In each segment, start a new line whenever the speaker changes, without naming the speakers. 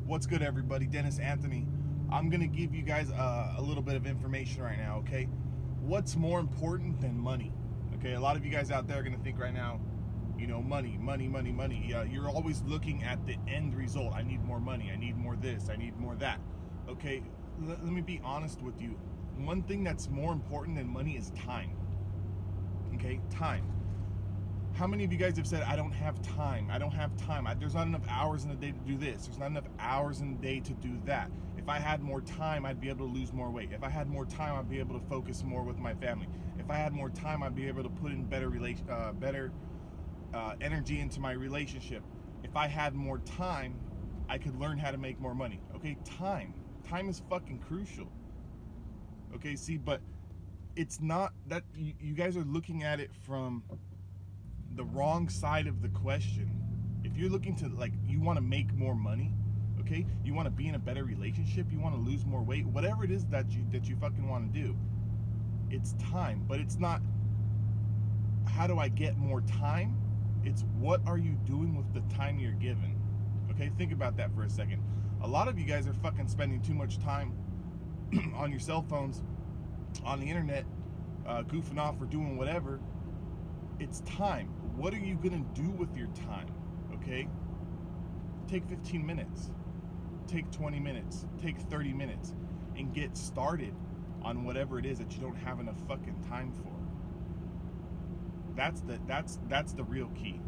What's good, everybody? Dennis Anthony. I'm going to give you guys a little bit of information right now, okay? What's more important than money? Okay, a lot of you guys out there are going to think right now, you know, money. You're always looking at the end result. I need more money. I need more this. I need more that. Okay, let me be honest with you. One thing that's more important than money is time. Okay, time. How many of you guys have said, I don't have time, there's not enough hours in the day to do this, there's not enough hours in the day to do that. If I had more time, I'd be able to lose more weight. If I had more time, I'd be able to focus more with my family. If I had more time, I'd be able to put in better energy into my relationship. If I had more time, I could learn how to make more money. Okay, time is fucking crucial. Okay, see, but it's not that you guys are looking at it from the wrong side of the question. If you're looking to, like, you want to make more money, okay, you want to be in a better relationship, you want to lose more weight, whatever it is that you fucking want to do, it's time. But it's not how do I get more time, it's what are you doing with the time you're given. Okay, think about that for a second. A lot of you guys are fucking spending too much time on your cell phones, on the internet, goofing off or doing whatever. It's time. What are you gonna do with your time? Okay? Take 15 minutes, take 20 minutes, take 30 minutes, and get started on whatever it is that you don't have enough fucking time for. That's the real key.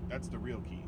That's the real key.